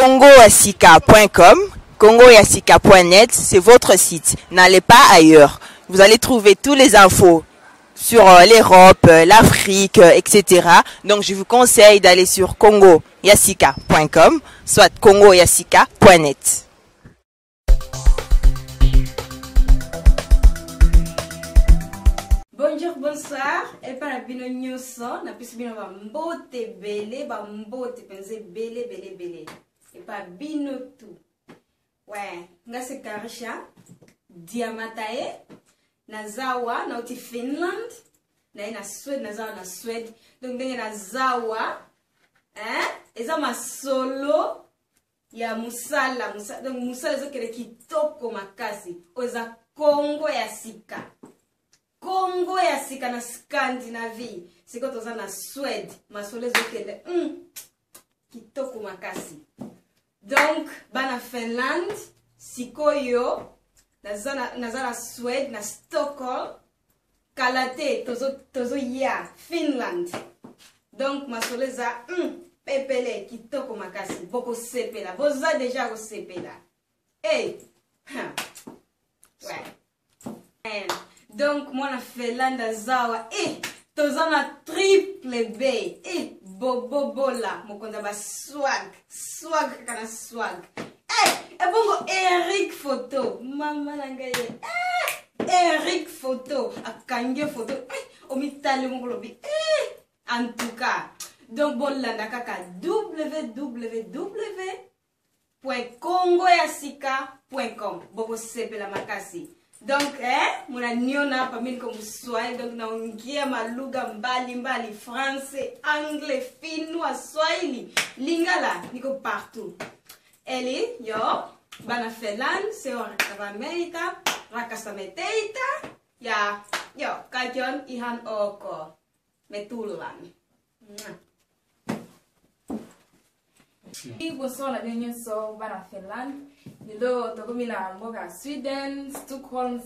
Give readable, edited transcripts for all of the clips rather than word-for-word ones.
congoyasika.com, congoyasika.net, c'est votre site. N'allez pas ailleurs. Vous allez trouver toutes les infos sur l'Europe, l'Afrique, etc. Donc je vous conseille d'aller sur congoyasika.com, soit congoyasika.net. Bonjour, bonsoir. Et par la bino nyoso, na pisi bino ba mbote bele, ba mbote penze bele bele bele. Et par bino tout. Ouais, nga se karisha diamatae nazawa na uti Finland, na Sweden nazawa na Sweden. Donc ndenge nazawa, eza masolo ya musala, donc musala zo kele kitoko makasi. Oza Congo ya sika. Congo ya sika na Scandinavie. Siko toza na Sweden. Masolo zo kele kitoko makasi. Donc bana Finland, siko yo nazana Sweden na Stockholm. Kalate tozo ya Finland. Donc masolo za pepele kitoko makasi. Boko sepela. Boza deja ko sepela. Hey. Ouais. Donc moi na Finlande zawa tozana triple B bobobola mokonda ba swag kana swag bongo Eric photo mama nangaye Eric photo akange photo omitale mongolobi en tout cas donc bolanda kaka www.congoyasika.com boko sepela makasi. Donc, muna niona pamini kwa Mswahili, donc naongea malugha mbali français, anglais, finnois, Swahili, lingala, niko partout. Eli, yo, bana Finland, se Amerika, rakasameteita, ya, yo, kajon ihan oko, me tullaan. Bonsoir, la bienvenue sur Bana Finland. Nilo tokomina mboka Sweden, Stockholm,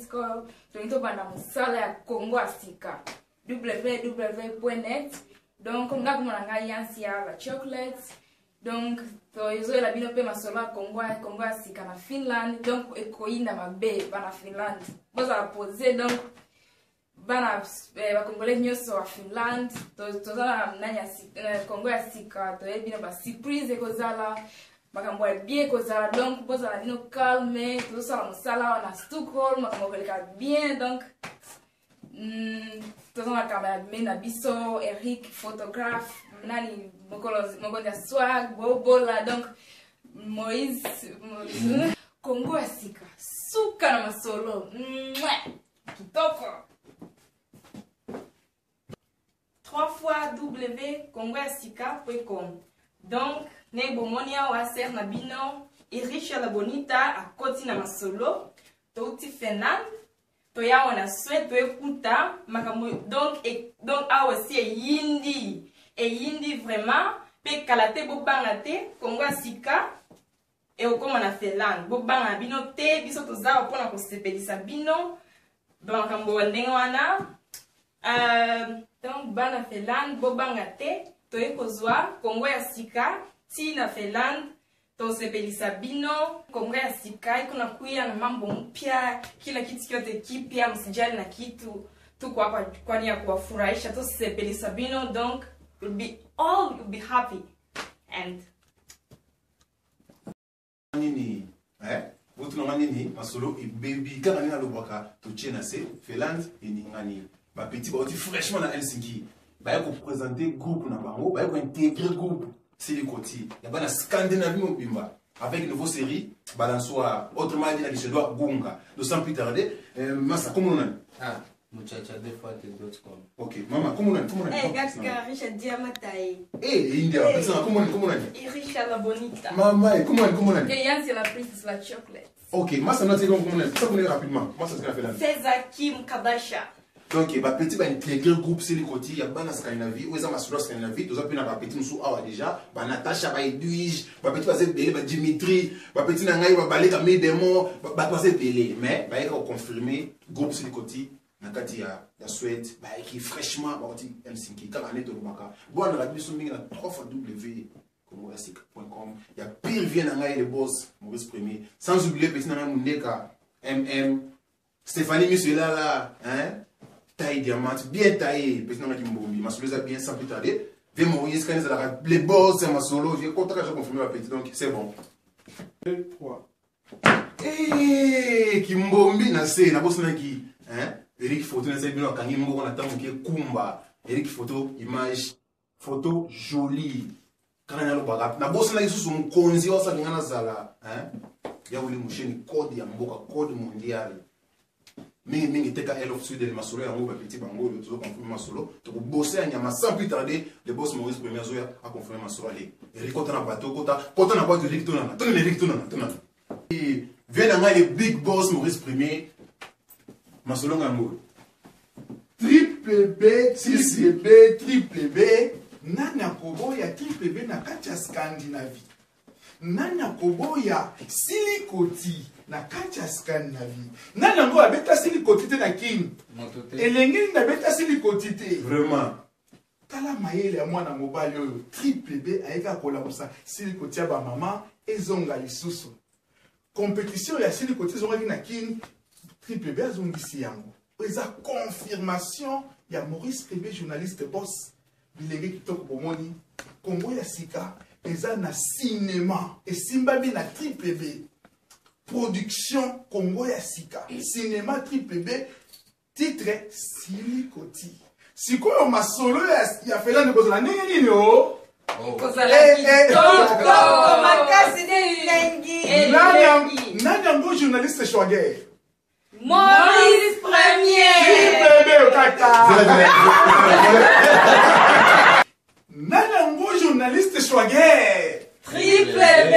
to bana musala ya Congo Asika. www.net. Donc nga kumanga yansi ya la chocolates. Donc to yozo la bino pe masola Congo Asika na Finland. Donc ekoinda mabe bana Finland. Boza poser donc bana bakongolais nyoso wa Finland tozala nanya Congo ya sika to ebina ba surprise kozala makambo bien kozala donc bozala dino calme tozala musala na Stockholm makambo koleka bien donc tozala kamera mena biso Eric photographe nani mokonda swag bobola donc Moïse Congo ya sika suka na masolo kitoko 3xwww.congoyasika.com. Donc, ne bomonia wa ser na bino Irisha la bonita a koti na masolo to uti Finland to ya wana Sweden to ekuta makamu donc awa si yindi vraiment pe kalate bo bangate Congo Asika e okoma na Finland bo banga bino te biso to za pona ko sepelisa bino donc ambo ndenge wana donc bana Finland bobanga te to ekozwa Congo ya sika ti na Finland to sepelisa bino Congo ya sika ikuna kuya na mambo mpya kila kitu kyote kipya msijali na kitu tu kwa nia kuwafurahisha to sepelisa bino donc you'll be happy and nini Votre nom nini masolo et baby quand on a le boka to tchena se Finland et ningani ba petit ba oti fraîchement na Helsinki ba ko présenter groupe na bango ba ko intégrer groupe c'est les côtés ya bana Scandinavie mo bimba avec une nouvelle série balançoa autrement dit na se doit gunga donc sans plus tarder masa comment on muchachadefuate.com. Ok, mama, comment on Gatka Richard Diamatai. India, comment on Irisha la bonita. Mama, comment on Yansi la princesse la chocolate. Ok, moi ça note comment on ça connaît rapidement. Moi ça se fait là. C'est Kim Kabasha. Donc, bah petit bah intégrer groupe c'est les côtés, il y a bana Scandinavie, ou ça ma sur Scandinavie, tous appelés na petit nous awa déjà, bah Natasha bah Edwige, bah petit bah c'est belé, bah Dimitri, bah petit na ngai bah balé comme démon, bah toi c'est belé, mais bah il faut confirmer groupe c'est les côtés. Nakati ya Suède bah qui fraîchement bah Helsinki quand on est au Baka bon on a dit sur mingi na 3xw congoyasika.com. Il y a pire vient dans les boss, Maurice Premier. Sans oublier petit dans Mundeka, MM, Stéphanie Missoula là, hein, taille diamant, bien taillé, petit dans Kimbombi, ma solo bien sans plus tarder. Viens Maurice quand les boss, c'est ma solo, j'ai content que j'ai confirmé ma petite, donc c'est bon. 2, 3. Eh, Kimbombi na se na boss na ki, hein, Eric photo na se bien kangi mbo na tamu ki kumba, Eric photo image, photo jolie. Quand on a le bagage, na boss na isu son konzi osa ngana zala, hein, ya uli musheni code ya mboka, code mondial. Mingi teka elle of de masolo ya ngo petit bango le toujours confirmer masolo to bosser à nyama sans plus tarder le boss Maurice Premier zoya a confirmer masolo ali Eric kota na bateau kota na boîte Eric tona na Eric tona et vient dans les big boss Maurice Premier masolo ngango triple B triple B triple B nana kobo ya triple B na kati ya Scandinavie nana kobo ya silikoti na kati ya Scandinavie nana ngo abeta silikoti te na king elengeli na beta silikoti te vraiment tala mayele ya mwana mobali oyo triple B ayeka kolamusa silikoti ya ba mama ezonga lisusu compétition ya silikoti ezongaki na king triple B azongisi yango eza confirmation ya Maurice Premier journaliste boss bilenge kitoko bomoni Congo ya sika eza na cinéma esimbami na triple B production Congo ya sika cinéma triple B titre silikoti sikoyo masolo ya Felande kozala ndenge nini o nani yango journaliste Schwager Maurice Premier. triple B okata nani yango journaliste Schwager Triple B.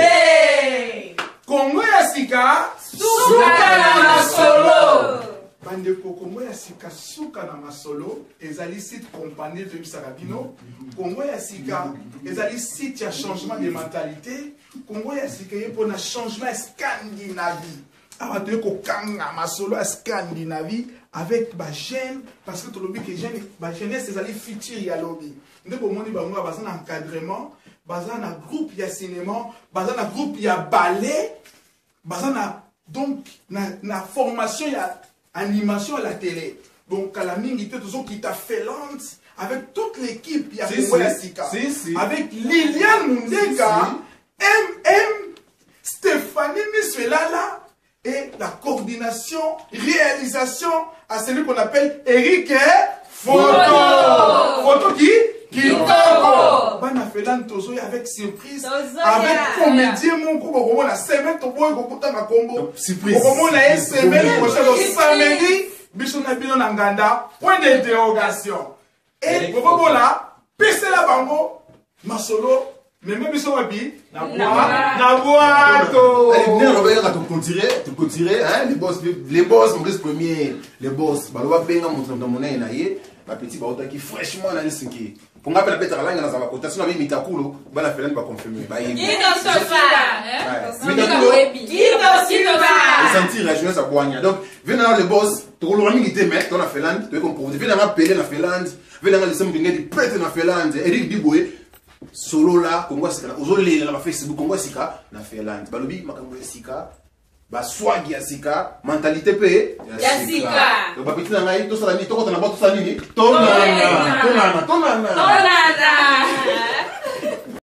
Congo ya sika Suka na masolo. bandeko Congo ya sika suka na masolo ezali site compagnie de Bisarabino Congo ya sika ezali site ya changement de mentalité Congo ya sika yepo na changement Scandinavie awa toye kokanga masolo ya Scandinavie avec ba jeune parce que tolobi que jeune ba jeunesse ezali futur ya lobi nde bomoni bango baza na encadrement baza na groupe ya cinéma baza na groupe ya ballet baza na donc na formation ya animation à la télé. Donc, à la mingi, qui t'a fait lente avec toute l'équipe, il y a avec Liliane Mundeka, MM, Stéphanie Missuelala et la coordination, réalisation à celui qu'on appelle Eric Photo. Photo qui Kitoko. Bana Felan Tozo avec surprise, avec comédien mon coup, la semaine, tu vois, combo. surprise. On a une semaine prochaine, samedi, Bishon Abino Nanganda, point d'interrogation. Et pour là, pisse la bango, ma solo, mais même Bishon Abi, na boîte. Allez, venez, on va te continuer, hein, les boss, Maurice Premier, les boss, bah, on va payer dans mon nez, naïe, ma petite baota qui fraîchement dans le sinki. Pour moi, la pétale langue dans la cotation, on a mis Mitakulo, bah, la félène va confirmer. Sentir la jeunesse à Boigna. Donc, venez dans le boss, tu as mis des mecs dans la Finlande, tu as compris. Venez dans la Pélé, la Finlande, venez dans les sommes de prêtre dans la Finlande, Eric Diboué, solo là, Congo Sika, Ozolé, dans la Facebook, Congo Sika, la Finlande. Balobi, Makambo Sika, ba swag ya Sika, mentalité pe ya Sika. Donc, babiti na ngai, tout ça la nuit, tout ça la nuit, tout ça la nuit, tonana.